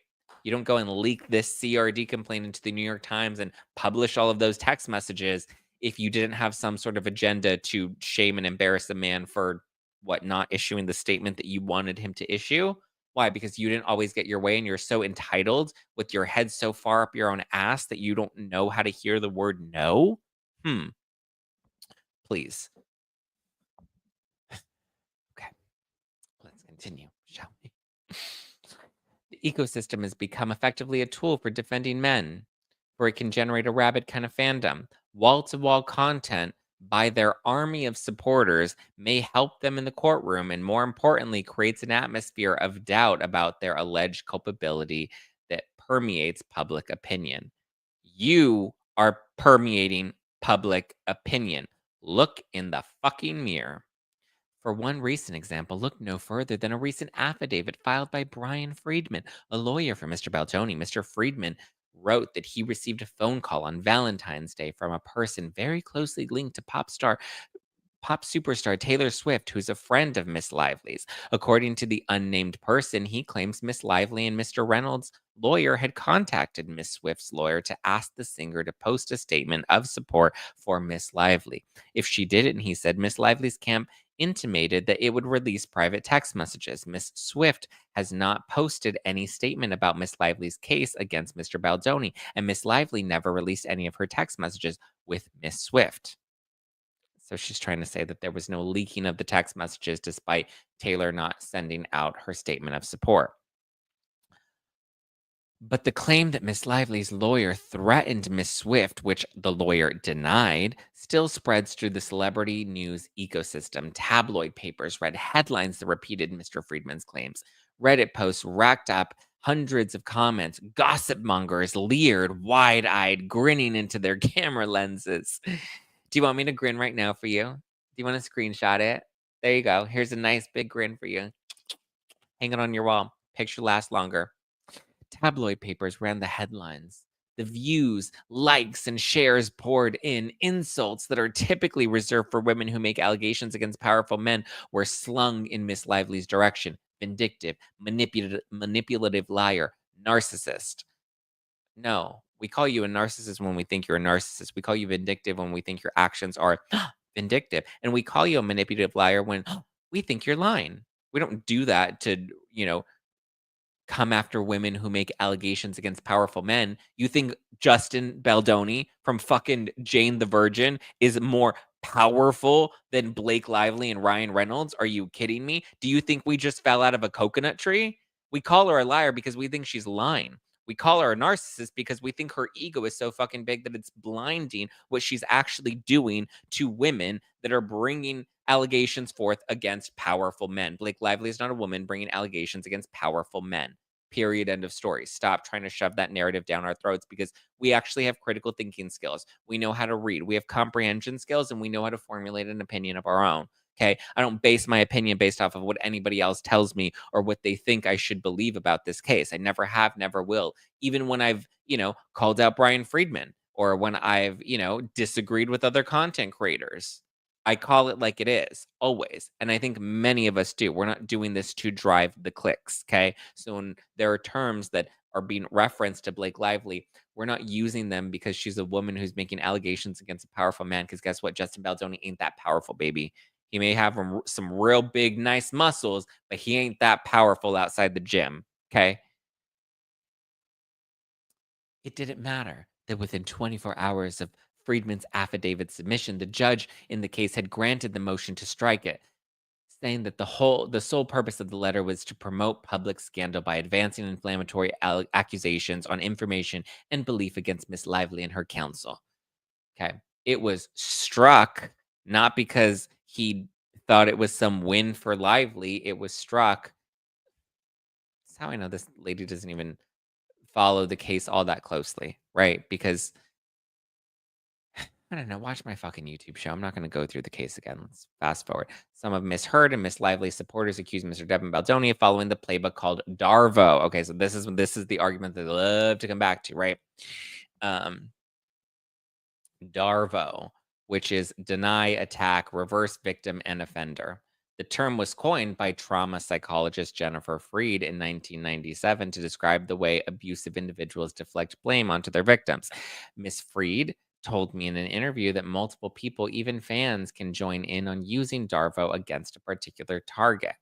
You don't go and leak this CRD complaint into the New York Times and publish all of those text messages if you didn't have some sort of agenda to shame and embarrass a man for what, not issuing the statement that you wanted him to issue. Why? Because you didn't always get your way and you're so entitled with your head so far up your own ass that you don't know how to hear the word no? Please. Okay, let's continue, shall we? The ecosystem has become effectively a tool for defending men, where it can generate a rabid kind of fandom. Wall to wall content by their army of supporters may help them in the courtroom, and more importantly, creates an atmosphere of doubt about their alleged culpability that permeates public opinion. You are permeating public opinion. Look in the fucking mirror. For one recent example, look no further than a recent affidavit filed by Brian Friedman, a lawyer for Mr. Baldoni. Mr. Friedman wrote that he received a phone call on Valentine's Day from a person very closely linked to pop superstar Taylor Swift, who's a friend of Miss Lively's. According to the unnamed person, he claims Miss Lively and Mr. Reynolds' lawyer had contacted Miss Swift's lawyer to ask the singer to post a statement of support for Miss Lively. If she didn't, he said, Miss Lively's camp intimated that it would release private text messages. Miss Swift has not posted any statement about Miss Lively's case against Mr. Baldoni, and Miss Lively never released any of her text messages with Miss Swift. So she's trying to say that there was no leaking of the text messages despite Taylor not sending out her statement of support. But the claim that Miss Lively's lawyer threatened Miss Swift, which the lawyer denied, still spreads through the celebrity news ecosystem. Tabloid papers read headlines that repeated Mr. Friedman's claims. Reddit posts racked up hundreds of comments. Gossip mongers leered, wide eyed, grinning into their camera lenses. Do you want me to grin right now for you? Do you want to screenshot it? There you go. Here's a nice big grin for you. Hang it on your wall. Picture lasts longer. Tabloid papers ran the headlines. The views, likes, and shares poured in. Insults that are typically reserved for women who make allegations against powerful men were slung in Miss Lively's direction. Vindictive, manipulative liar, narcissist. No, we call you a narcissist when we think you're a narcissist. We call you vindictive when we think your actions are vindictive. And we call you a manipulative liar when we think you're lying. We don't do that to, come after women who make allegations against powerful men. You think Justin Baldoni from fucking Jane the Virgin is more powerful than Blake Lively and Ryan Reynolds? Are you kidding me? Do you think we just fell out of a coconut tree? We call her a liar because we think she's lying. We call her a narcissist because we think her ego is so fucking big that it's blinding what she's actually doing to women that are bringing allegations forth against powerful men. Blake Lively is not a woman bringing allegations against powerful men. Period. End of story. Stop trying to shove that narrative down our throats because we actually have critical thinking skills. We know how to read. We have comprehension skills and we know how to formulate an opinion of our own. Okay. I don't base my opinion based off of what anybody else tells me or what they think I should believe about this case. I never have, never will. Even when I've, called out Brian Friedman or when I've, disagreed with other content creators. I call it like it is, always. And I think many of us do. We're not doing this to drive the clicks, okay? So when there are terms that are being referenced to Blake Lively, we're not using them because she's a woman who's making allegations against a powerful man. Because guess what? Justin Baldoni ain't that powerful, baby. He may have some real big, nice muscles, but he ain't that powerful outside the gym, okay? It didn't matter that within 24 hours of Friedman's affidavit submission, the judge in the case had granted the motion to strike it, saying that the sole purpose of the letter was to promote public scandal by advancing inflammatory accusations on information and belief against Miss Lively and her counsel. Okay. It was struck not because he thought it was some win for Lively. It was struck. That's how I know this lady doesn't even follow the case all that closely, right? Because I don't know, watch my fucking YouTube show. I'm not going to go through the case again. Let's fast forward. Some of Miss Heard and Miss Lively's supporters accused Mr. Devin Baldoni of following the playbook called Darvo. Okay, so this is the argument that I love to come back to, right? Darvo, which is deny, attack, reverse victim, and offender. The term was coined by trauma psychologist Jennifer Freed in 1997 to describe the way abusive individuals deflect blame onto their victims. Miss Freed told me in an interview that multiple people, even fans, can join in on using Darvo against a particular target.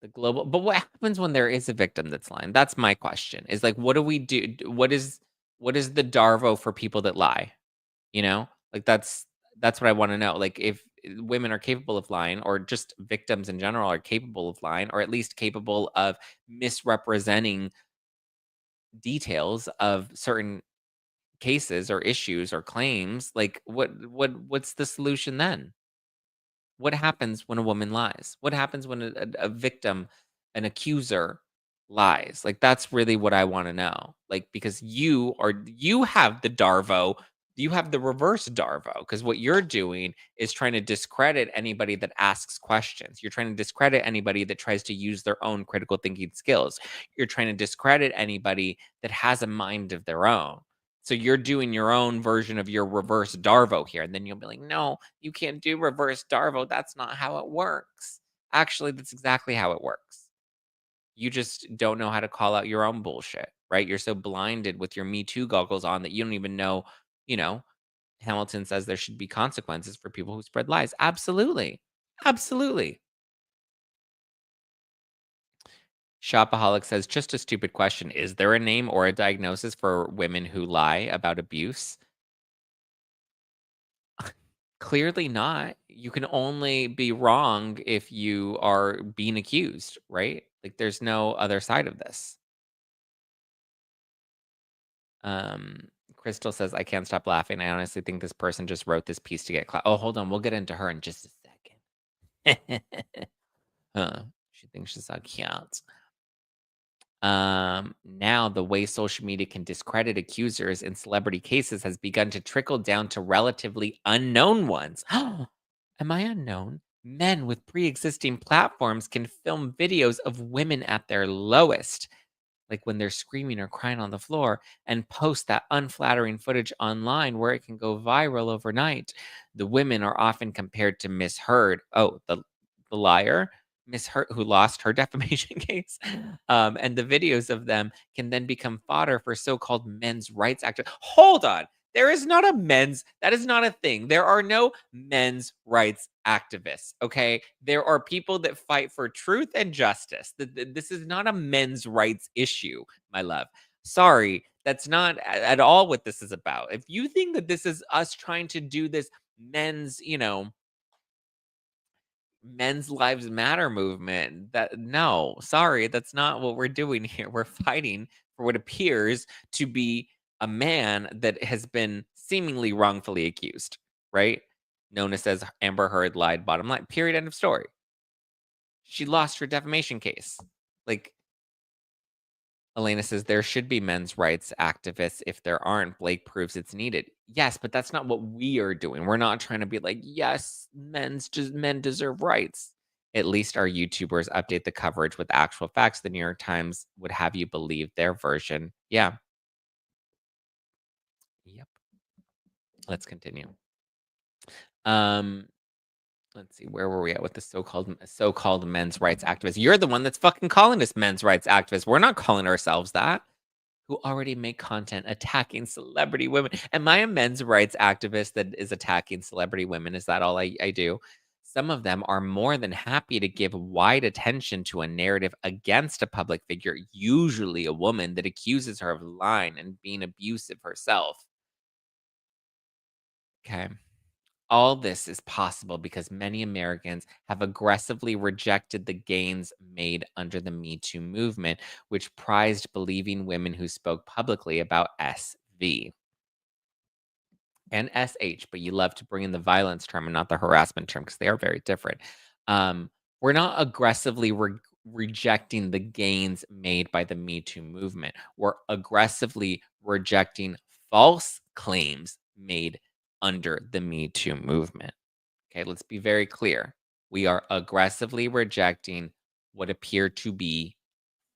But what happens when there is a victim that's lying? That's my question. Is like, what do we do? What is the Darvo for people that lie? Like that's what I want to know. Like if women are capable of lying, or just victims in general are capable of lying, or at least capable of misrepresenting details of certain cases or issues or claims, like what's the solution then? What happens when a woman lies? What happens when a victim, an accuser lies? Like that's really what I want to know. Like because you have the Darvo You have the reverse Darvo because what you're doing is trying to discredit anybody that asks questions. You're trying to discredit anybody that tries to use their own critical thinking skills. You're trying to discredit anybody that has a mind of their own. So you're doing your own version of your reverse Darvo here. And then you'll be like, no, you can't do reverse Darvo. That's not how it works. Actually, that's exactly how it works. You just don't know how to call out your own bullshit, right? You're so blinded with your Me Too goggles on that you don't even know, you know, Hamilton says there should be consequences for people who spread lies. Absolutely. Absolutely. Shopaholic says, just a stupid question. Is there a name or a diagnosis for women who lie about abuse? Clearly not. You can only be wrong if you are being accused, right? Like there's no other side of this. Um, Crystal says, I can't stop laughing. I honestly think this person just wrote this piece to get Oh, hold on. We'll get into her in just a second. Huh. She thinks she's so cute. Now the way social media can discredit accusers in celebrity cases has begun to trickle down to relatively unknown ones. Am I unknown? Men with pre existing platforms can film videos of women at their lowest, like when they're screaming or crying on the floor, and post that unflattering footage online where it can go viral overnight. The women are often compared to Miss Heard. Oh, the liar, Miss Heard, who lost her defamation case. And the videos of them can then become fodder for so-called men's rights activists. Hold on. There is not a men's, that is not a thing. There are no men's rights activists, okay? There are people that fight for truth and justice. This is not a men's rights issue, my love. Sorry, that's not at all what this is about. If you think that this is us trying to do this men's, men's lives matter movement, that no, sorry, that's not what we're doing here. We're fighting for what appears to be a man that has been seemingly wrongfully accused, right? Notice as Amber Heard lied, bottom line, period, end of story. She lost her defamation case. Like, Elena says there should be men's rights activists. If there aren't, Blake proves it's needed. Yes, but that's not what we are doing. We're not trying to be like, yes, men deserve rights. At least our YouTubers update the coverage with actual facts. The New York Times would have you believe their version. Yeah. Yep. Let's continue. Um, let's see, where were we at with the so-called men's rights activists? You're the one that's fucking calling us men's rights activists. We're not calling ourselves that. Who already make content attacking celebrity women. Am I a men's rights activist that is attacking celebrity women? Is that all I do? Some of them are more than happy to give wide attention to a narrative against a public figure, usually a woman that accuses her of lying and being abusive herself. Okay. All this is possible because many Americans have aggressively rejected the gains made under the Me Too movement, which prized believing women who spoke publicly about SV and SH, but you love to bring in the violence term and not the harassment term because they are very different. We're not aggressively rejecting the gains made by the Me Too movement. We're aggressively rejecting false claims made under the Me Too movement. Okay, let's be very clear. We are aggressively rejecting what appear to be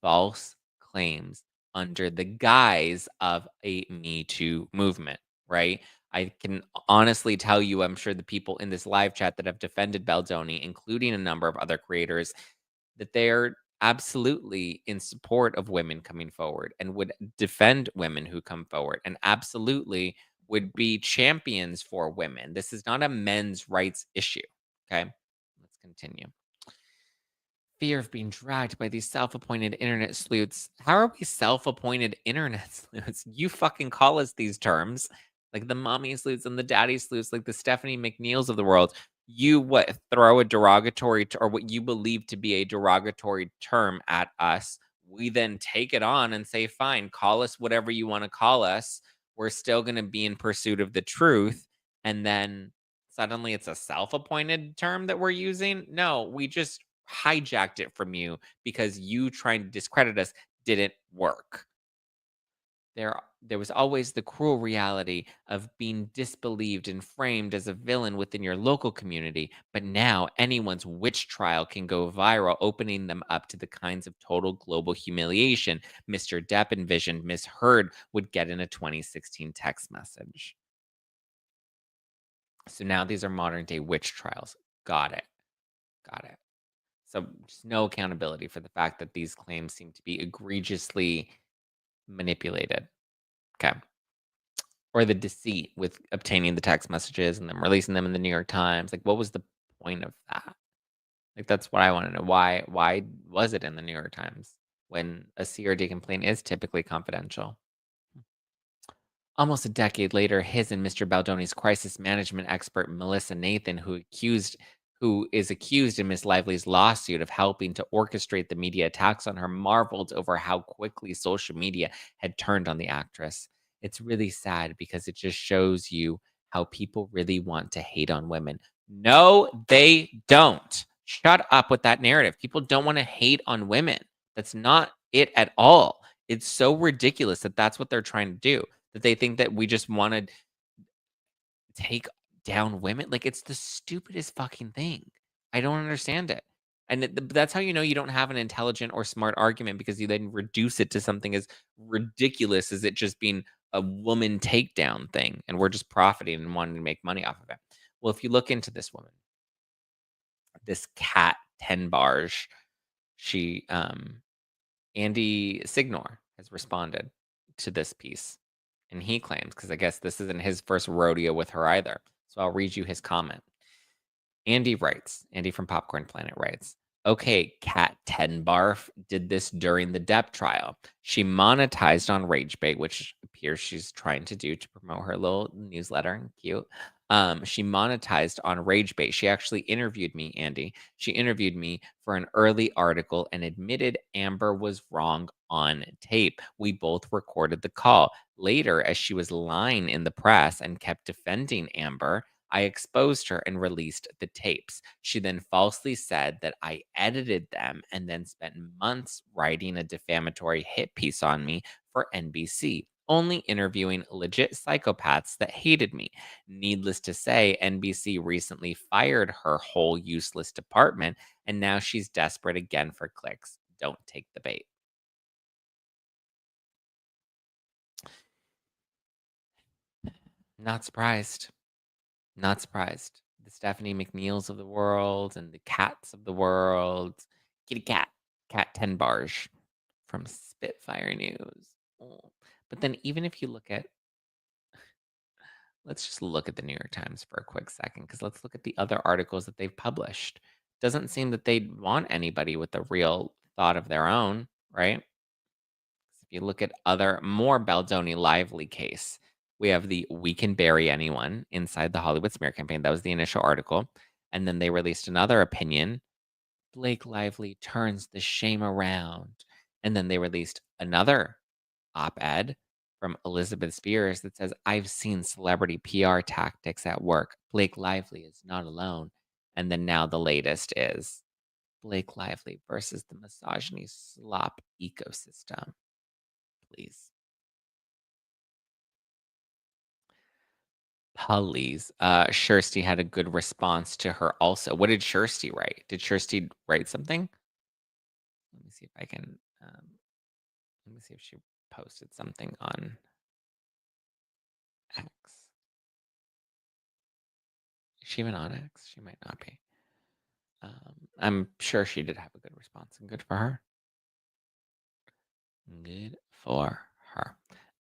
false claims under the guise of a Me Too movement, right? I can honestly tell you, I'm sure the people in this live chat that have defended Baldoni, including a number of other creators, that they're absolutely in support of women coming forward and would defend women who come forward and absolutely would be champions for women. This is not a men's rights issue. Okay. Let's continue. Fear of being dragged by these self-appointed internet sleuths. How are we self-appointed internet sleuths? You fucking call us these terms. Like the mommy sleuths and the daddy sleuths, like the Stephanie McNeils of the world. You what throw a derogatory or what you believe to be a derogatory term at us. We then take it on and say, fine, call us whatever you want to call us. We're still going to be in pursuit of the truth. And then suddenly it's a self-appointed term that we're using. No, we just hijacked it from you because you trying to discredit us didn't work. there was always the cruel reality of being disbelieved and framed as a villain within your local community, but now anyone's witch trial can go viral, opening them up to the kinds of total global humiliation Mr. Depp envisioned Miss Heard would get in a 2016 text message. So now these are modern day witch trials. Got it. Got it. So just no accountability for the fact that these claims seem to be egregiously manipulated. Okay. Or the deceit with obtaining the text messages and then releasing them in the New York Times. Like, what was the point of that? Like, that's what I want to know. Why was it in the New York Times when a CRD complaint is typically confidential? Almost a decade later, his and Mr. Baldoni's crisis management expert, Melissa Nathan, who is accused in Miss Lively's lawsuit of helping to orchestrate the media attacks on her, marveled over how quickly social media had turned on the actress. It's really sad because it just shows you how people really want to hate on women. No, they don't. Shut up with that narrative. People don't want to hate on women. That's not it at all. It's so ridiculous that that's what they're trying to do, that they think that we just wanna take down women. Like, it's the stupidest fucking thing. I don't understand it. And that's how you know you don't have an intelligent or smart argument, because you then reduce it to something as ridiculous as it just being a woman takedown thing, and we're just profiting and wanting to make money off of it. Well, if you look into this woman, this Cat 10 Barge, she, Andy Signor has responded to this piece, and he claims, because I guess this isn't his first rodeo with her either. So I'll read you his comment. Andy from Popcorn Planet writes, okay, Cat 10 Barf did this during the Depp trial. She monetized on RageBait, which appears she's trying to do to promote her little newsletter. Cute. She monetized on RageBait. She actually interviewed me, Andy. She interviewed me for an early article and admitted Amber was wrong on tape. We both recorded the call. Later, as she was lying in the press and kept defending Amber, I exposed her and released the tapes. She then falsely said that I edited them and then spent months writing a defamatory hit piece on me for NBC, only interviewing legit psychopaths that hated me. Needless to say, NBC recently fired her whole useless department, and now she's desperate again for clicks. Don't take the bait. Not surprised. Not surprised. The Stephanie McNeils of the world and the Cats of the world. Kitty Cat, Cat 10 Barge from Spitfire News. Oh. But then, even if you look at, let's just look at the New York Times for a quick second, because let's look at the other articles that they've published. Doesn't seem that they'd want anybody with a real thought of their own, right? If you look at other, more Baldoni Lively case, we have the "We Can Bury Anyone" inside the Hollywood smear campaign. That was the initial article. And then they released another opinion. Blake Lively turns the shame around. And then they released another op-ed from Elizabeth Spears that says, I've seen celebrity PR tactics at work. Blake Lively is not alone. And then now the latest is Blake Lively versus the misogyny slop ecosystem. Please. Please. Kirsty had a good response to her also. What did Kirsty write? Did Kirsty write something? Let me see if I can, let me see if she posted something on X. Is she even on X? She might not be. I'm sure she did have a good response, and good for her. Good for her.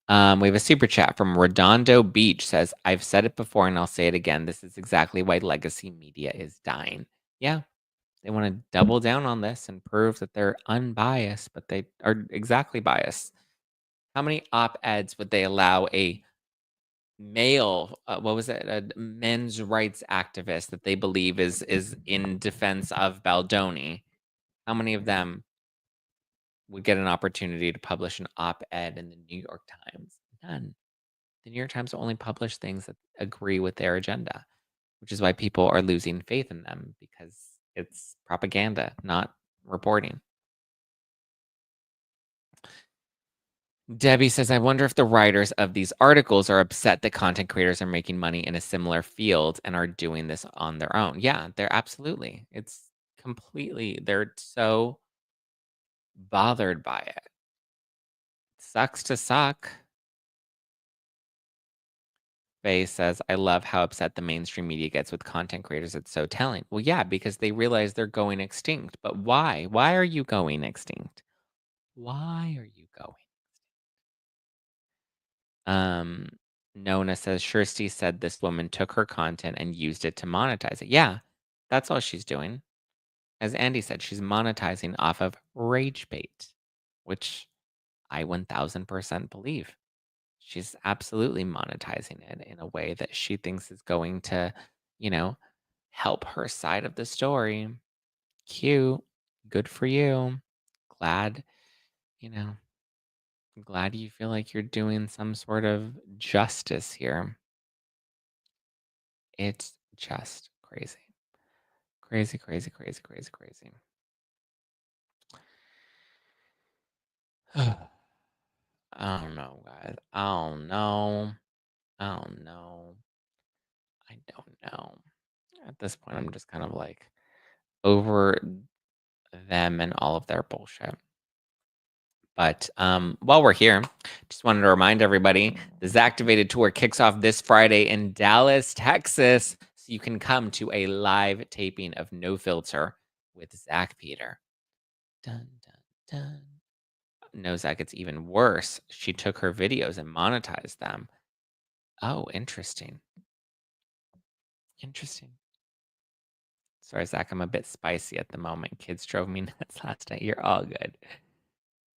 We have a super chat from Redondo Beach. Says, I've said it before and I'll say it again. This is exactly why legacy media is dying. Yeah, they want to double down on this and prove that they're unbiased, but they are exactly biased. How many op-eds would they allow a male, what was it, a men's rights activist that they believe is in defense of Baldoni? How many of them would get an opportunity to publish an op-ed in the New York Times? None. The New York Times only publish things that agree with their agenda, which is why people are losing faith in them, because it's propaganda, not reporting. Debbie says, I wonder if the writers of these articles are upset that content creators are making money in a similar field and are doing this on their own. Yeah, they're absolutely. It's completely, they're so bothered by it. Sucks to suck. Faye says, I love how upset the mainstream media gets with content creators. It's so telling. Well, yeah, because they realize they're going extinct. But why? Why are you going extinct? Why are you going? Um, Nona says, Kirsty said this woman took her content and used it to monetize it. Yeah, that's all she's doing. As Andy said, she's monetizing off of rage bait, which I 1000% believe. She's absolutely monetizing it in a way that she thinks is going to, you know, help her side of the story. Cute. Good for you. Glad, you know, glad you feel like you're doing some sort of justice here. It's just crazy. Crazy, crazy, crazy, crazy, crazy. I don't know, guys. I don't know. I don't know. I don't know. At this point, I'm just kind of like over them and all of their bullshit. But while we're here, just wanted to remind everybody the Zactivated Tour kicks off this Friday in Dallas, Texas. So you can come to a live taping of No Filter with Zach Peter. Dun, dun, dun. No, Zach, it's even worse. She took her videos and monetized them. Oh, interesting. Interesting. Sorry, Zach, I'm a bit spicy at the moment. Kids drove me nuts last night. You're all good.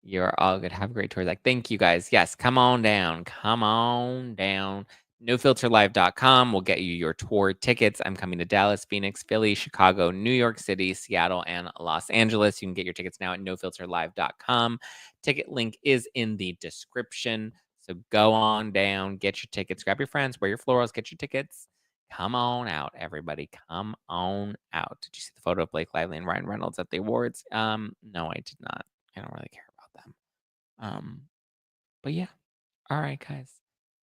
You're all good. Have a great tour. Like, thank you guys. Yes, come on down. Come on down. NoFilterLive.com will get you your tour tickets. I'm coming to Dallas, Phoenix, Philly, Chicago, New York City, Seattle, and Los Angeles. You can get your tickets now at NoFilterLive.com. Ticket link is in the description. So go on down, get your tickets, grab your friends, wear your florals, get your tickets. Come on out, everybody. Come on out. Did you see the photo of Blake Lively and Ryan Reynolds at the awards? No, I did not. I don't really care about them. But yeah. All right, guys.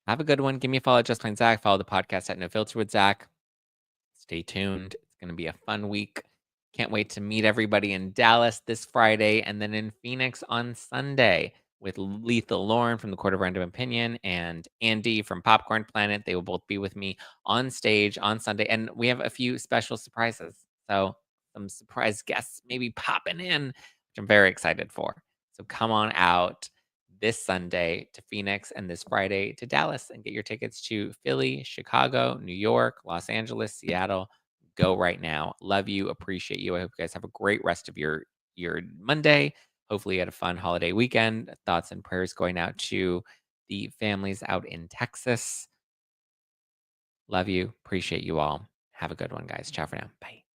Have a good one. Give me a follow at Just Plain Zach. Follow the podcast at No Filter with Zach. Stay tuned. It's going to be a fun week. Can't wait to meet everybody in Dallas this Friday and then in Phoenix on Sunday with Lethal Lauren from the Court of Random Opinion and Andy from Popcorn Planet. They will both be with me on stage on Sunday. And we have a few special surprises. So, some surprise guests maybe popping in, which I'm very excited for. So, come on out this Sunday to Phoenix and this Friday to Dallas and get your tickets to Philly, Chicago, New York, Los Angeles, Seattle. Go right now. Love you, appreciate you. I hope you guys have a great rest of your Monday. Hopefully you had a fun holiday weekend. Thoughts and prayers going out to the families out in Texas. Love you, appreciate you all. Have a good one, guys. Ciao for now. Bye.